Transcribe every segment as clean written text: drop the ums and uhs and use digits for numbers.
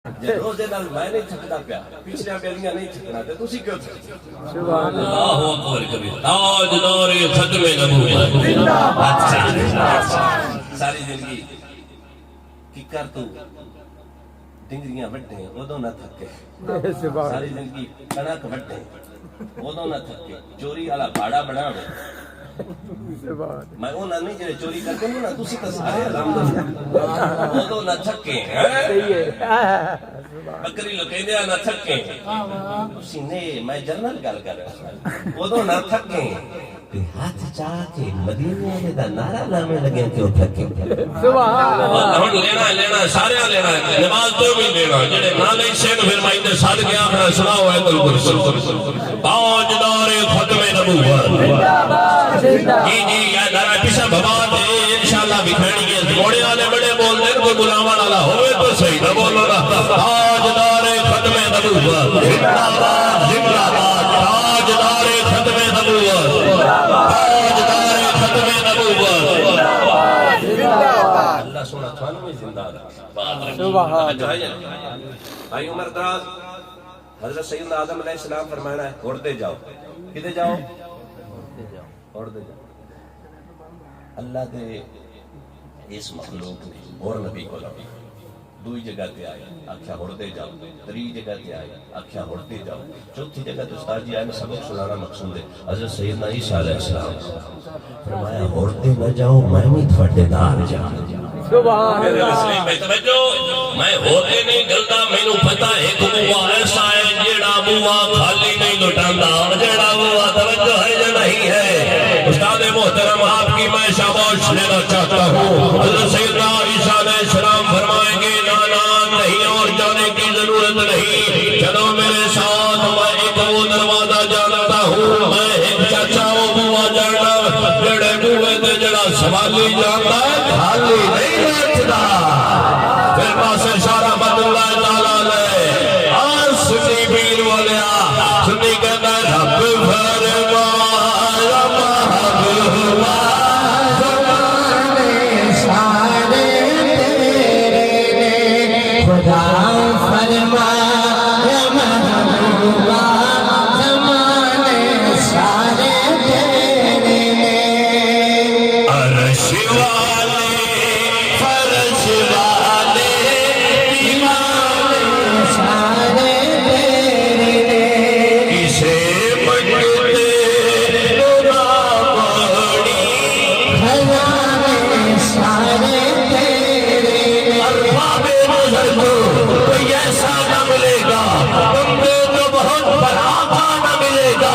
روزے نال میں نہیں تھکدا پیا پچھلے بیلیاں نہیں تھکنا تے تسی کیوں تھکدے سبحان اللہ اکبر کبیر تاجدار ختم نبوت زندہ باد ساری زندگی کی کر تو ڈنگریاں وڈے اودوں نہ تھکے ساری زندگی کنک وڈے اودوں نہ تھکے چوری والا باڑا بناوے میں انہاں نہیں جڑے چوری کرتے نا تسی تے سارے الحمدللہ اودوں نہ تھکے بکری لو کہندے نہ تھکے تسی نے میں جنرل گل کر رہا اودوں نہ تھکے ہاتھ چاہ کے مدینے والے دا نعرہ لانے لگے کیوں تھکے سبحان اللہ ہن لینا سارے لینا نماز تو بھی لینا جڑے نہ لے سین پھر میں دے ساتھ گیا اپنا سناؤ ہے بالکل تاجدار ختم نبوت زندہ باد جی یا ذرا پیچھے بھوا دے انشاءاللہ بکھڑیں گے گھوڑے والے بڑے بول دے کوئی غلامان والا ہوے تو صحیح نہ بولو نا تاجدار ختم نبوت زندہ باد زندہ باد تاجدار ختم نبوت تاجدار ختم نبوت اللہ سونا تھانوں میں زندہ رہا سبحان اللہ بھائی عمر دراز حضرت سیدنا آدم علیہ السلام فرمانا ہے اڑتے جاؤ کدھے جاؤ اڑتے جاؤ اللہ دے اس مخلوق نے اور نبی کو لگی دوئی جگہ تے آئے آکھیا اڑتے جاؤ تری جگہ تے آئے آکھیا اڑتے جاؤ چوتھی جگہ تے استاد جی آئے میں سبق سنانا مقصود ہے حضرت سیدنا عیسیٰ علیہ السلام فرمایا اڑتے نہ جاؤ میں بھی تھوڑے نال جاؤں سبحان اللہ میں توجہ میں ہوتے نہیں گلدا مینوں پتہ ایک بوا ایسا ہے جیڑا بوا خالی نہیں لٹاندا جیڑا بوا توجہ ہے یا نہیں ہے استاد محترم آپ کی میں شاباش لینا چاہتا ہوں حضرت سیدنا عیسیٰ علیہ السلام فرمائیں گے نانا نہیں اور جانے کی ضرورت نہیں چلو میرے ساتھ میں ایک وہ دروازہ جانتا ہوں میں ایک چاچا وہ بوا جاننا جڑے بوے تے جڑا سوالی جانتا ہے خالی نہیں رکھتا پھر پاس اشارہ مد اللہ تعالیٰ لے آن سنی پیر والیا سنی کہتا ہے رب فرما زمانے سارے تیرے خدا فرمایا محبوبا زمانے سارے تیرے عرش والے فرش والے زمانے سارے تیرے کسے منگتے خزانے سارے تیرے ارباب نظر کو کوئی ایسا نہ ملے گا بندے تو بہت بڑا نہ ملے گا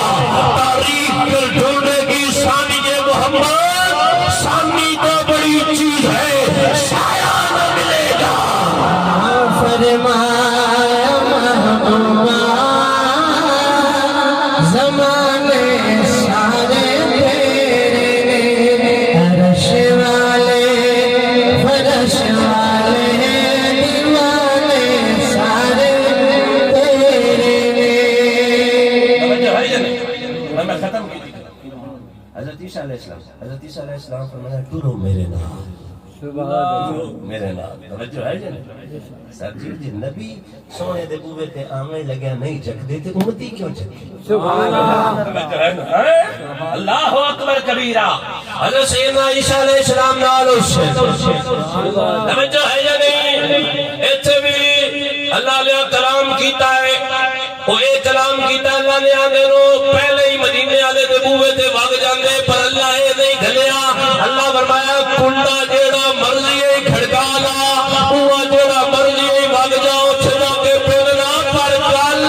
تاریخ کر ڈھونڈے گی ثانی محمد ثانی تو بڑی چیز ہے سایہ نہ ملے گا فرمایا محبوبا زمانے سارے تیرے عرش والے فرش والے دیوانے سارے تیرے توجہ ہے یا نہیں میں ختم کی تھی حضرت عیسیٰ علیہ السلام فرمایا ٹرو میرے نام میرے نام توجہ ہے یا نہیں سر جی نبی سونے دے بوے تے آمیں لگیا نہیں چکدے تے امتی کیوں چکدے سبحان اللہ اللہ اکبر کبیرہ حضرت سیدنا عیسیٰ علیہ السلام نالو سے توجہ ہے یا نہیں ایتھے بھی اللہ نے کلام کیتا ہے وہ ایک کلام کیتا اللہ نے آنے رو پہلے ہی مدینے والے دے بوے تے وگ جاندے پر اللہ اے نہیں گھلیا اللہ فرمایا کنڈا جیڑا مرضی ہے کھڑکا لا ہوا جیڑا مرضی ہے وگ جاؤ چھڑا کے پھرنا پر گل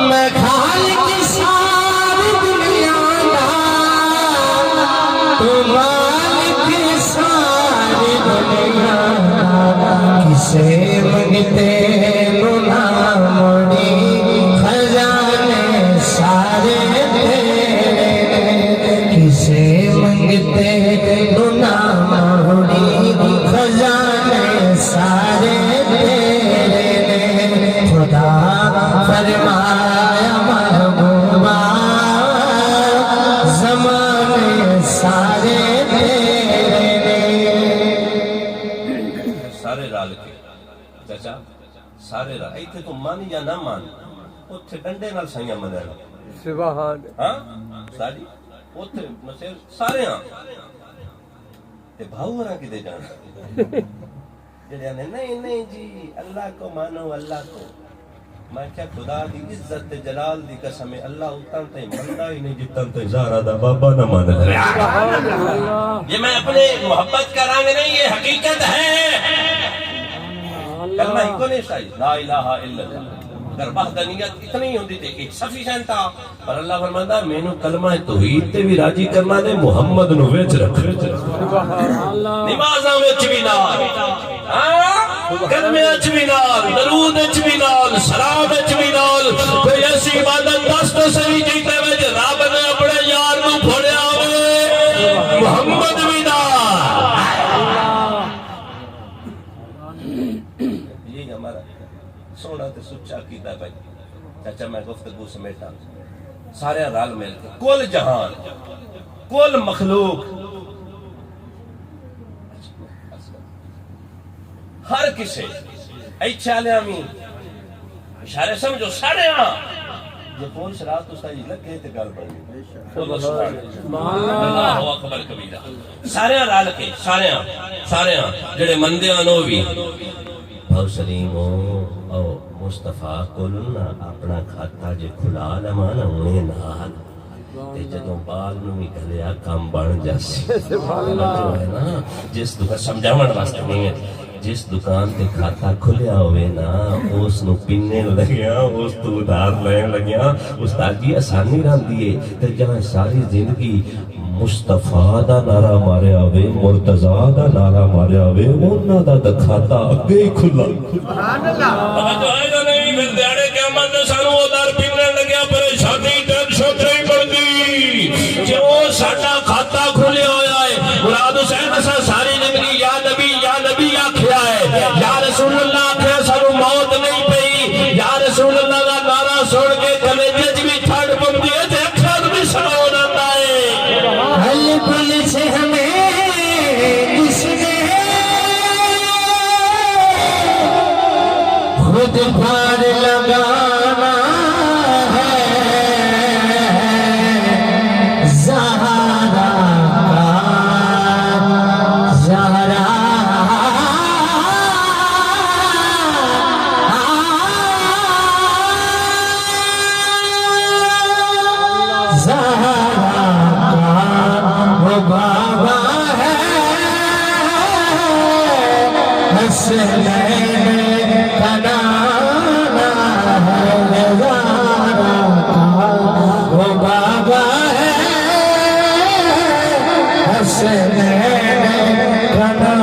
میں خالق ساری دنیا دا تو مالک ساری دنیا دا کسے منگتے نو نہ موڑی خزانے سارے تیرے کسے منگتے نو نہ موڑی خزانے سارے تیرے خدا فرمایا محبوبا زمانے سارے تیرے سارے رال کے چچا سارے راہ ایتھے تو مان یا نہ مان اوتھے ڈنڈے نال سائیاں منن سبحان ہاں ساری اوتھے مسے سارے ہاں تے بھاؤ ہراں کدے جانا جڑے نے نہیں جی اللہ کو مانو اللہ کو میں کیا خدا دی عزت تے جلال دی قسم اللہ اتن تے مندا ہی نہیں جتن تے زہرا دا بابا نہ مان یہ میں اپنے محبت کا رنگ نہیں یہ حقیقت ہے کلمہ ہی کو نہیں صحیح لا الہ الا اللہ اگر وحدانیت اتنی ہوندی تے ایک سفیشینٹ تھا پر اللہ فرماندا مینوں کلمہ توحید تے بھی راضی کرنا نے محمد نو وچ رکھ نمازاں وچ بھی نال کلمے وچ بھی نال درود وچ بھی نال سلام وچ بھی نال کوئی ایسی عبادت دس تو صحیح جیتے وچ رب نے اپنے یار نو پھڑیا ہوئے محمد بھی نال یہ ہمارا سونا تے سچا کیتا بھائی چاچا میں گفتگو سمیٹا سارے رل مل کے کل جہان کل مخلوق ہر کسے ایچھے آلے آمین اشارے سمجھو سارے ہاں یہ کون شرات اس تاجی لگے تے گال پڑی اللہ اکبر کبیرہ سارے ہاں رل کے سارے ہاں جڑے مندے آنو بھی بھاؤ سلیم ہو او مصطفیٰ کولنا اپنا کھاتا جے کھلا لمانا انہیں نال تے جدوں بال نو بھی گلیا کام بن جاسی جو ہے نا جس دکان سمجھاون واسطے نہیں ہے جس دکان تے کھاتا کھلیا ہوئے نا اس نو پینے لگیا اس تو ادھار لین لگیا استاد جی آسانی رہندی ہے تے جہاں ساری زندگی مصطفیٰ دا نعرہ ماریا ہوئے مرتضیٰ دا نعرہ ماریا ہوئے انہاں دا کھاتا اگے ہی کھلا سبحان اللہ تو ہے جو نہیں پھر دیاڑے قیامت دے سانو ادھار پینے لگیا پریشانی ٹینشن نہیں پڑتی جو ساڈا کھاتا کھلیا ہویا ہے مراد حسین اساں ساری زندگی یا نبی آکھیا ہے یا رسول اللہ آکھیا سانو موت نہیں پئی یا رسول اللہ دا نعرہ سن کے کلیجے وچ بھی ٹھنڈ پوندی ہے تے اکھاں نوں بھی سناؤ جاندا ہے ہل پل سے ہمیں کس نے خود پار لگانا ہے زہرا بابا ہے حسین کنا وہ بابا ہے حسین کنا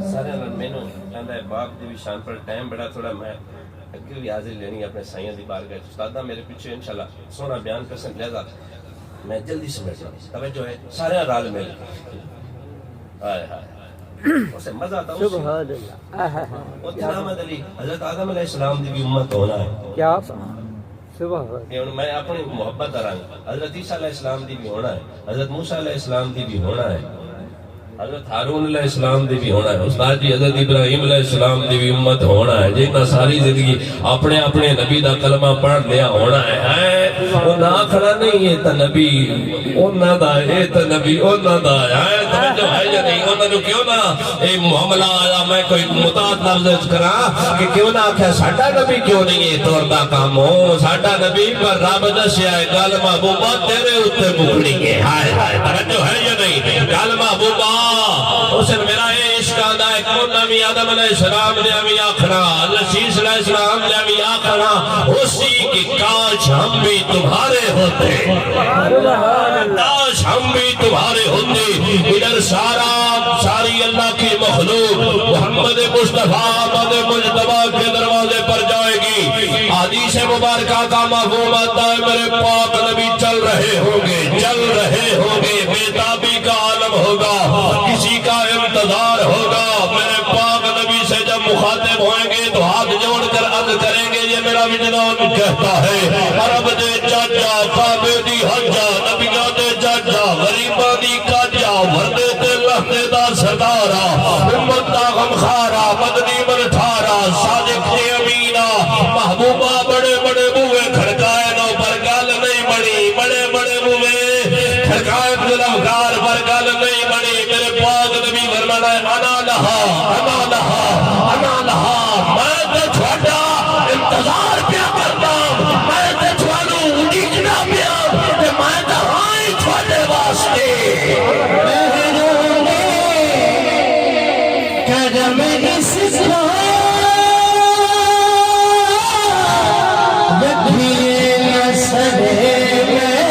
سارے مینوں کہندا ہے باپ دی بھی شان پر ٹائم بڑا تھوڑا میں اگے بھی حاضر لینی اپنے سائیاں دی بارگاہ استادہ میرے پیچھے انشاءاللہ سونا بیان کر سن لہذا میں جلدی سمجھنا توجہ ہے سارے رال مل ہائے ہائے اسے مزہ آتا ہے سبحان اللہ وہ احمد علی حضرت آدم علیہ السلام دی بھی امت ہونا ہے کیا سبحان کہ میں اپنی محبت کراں حضرت عیسیٰ علیہ السلام دی بھی ہونا ہے حضرت موسیٰ علیہ السلام دی بھی ہونا ہے حضرت ہارون علیہ السلام دی بھی ہونا ہے استاد جی حضرت ابراہیم علیہ السلام دی بھی امت ہونا ہے جنہاں ساری زندگی اپنے اپنے نبی دا کلمہ پڑھ لیا ہونا ہے وہ نہ کھڑا نہیں ہے تا نبی انہاں دا ہے تا نبی انہاں دا ہے توجہ ہے یا نہیں انہاں نو کیوں نہ اے معاملہ آیا میں کوئی متعدد لفظ کراں کہ کیوں نہ آکھیا ساڈا نبی کیوں نہیں ہے توڑدا کام ہو ساڈا نبی پر رب دسیا ہے گل محبوبہ تیرے اوتے مکڑی ہے ہائے ہائے توجہ ہے یا نہیں گل محبوبہ حسن میرا یہ عشق آدھا ہے کون نبی آدم علیہ السلام نے ہمیں آکھنا نشیس علیہ السلام نے ہمیں آکھنا اسی کی کاش ہم بھی تمہارے ہوتے کاش ہم بھی تمہارے ہوتے ادھر ساری اللہ کی مخلوق محمد مصطفیٰ محمد مجتبہ کے دروازے پر جائے گی حدیث مبارکہ کا مفہوم آتا ہے میرے پاک نبی چل رہے ہوں گے بیتابی کا عالم ہوگا کسی کا انتظار ہوگا میرے پاک نبی سے جب مخاطب ہوئیں گے تو ہاتھ جوڑ کر عرض کریں گے یہ میرا وجدان کہتا ہے عرب دے چاچا کعبے دی حجا نبیوں دے چاچا غریباں دی کاجا وردے تے لہتے دا سردار سردارا امتا غمخارا مدنی من ٹھارا صادق جی امینا محبوبہ بڑے بڑے بوئے کھڑکائے نو پر گل نہیں بڑی بڑے بڑے بوئے کھڑکائے ظلمگار پر گل نہیں بڑی میرے پاک نبی فرمانا ہے انا لہا انا لہا انا لہا میں تے چھوٹا انتظار پیا کرتا میں تے چھوڑوں اڈیکنا پیا کہ میں تے ہائی چھوٹے واسطے کرم اس کو رکھیے نسلے میں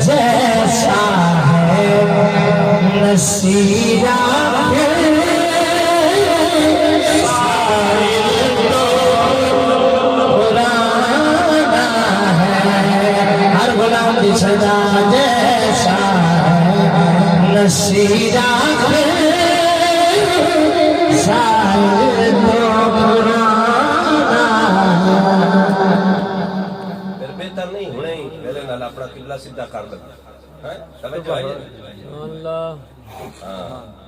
جیسا ہے نصیرہ ہر غلام کی صدا جیسا نصیرہ سائر تو پرانا پھر بہتر نہیں ہونے ہی میرے نال اپنا قبلہ سیدھا کر دینا ہے سمجھ آئی اللہ ہاں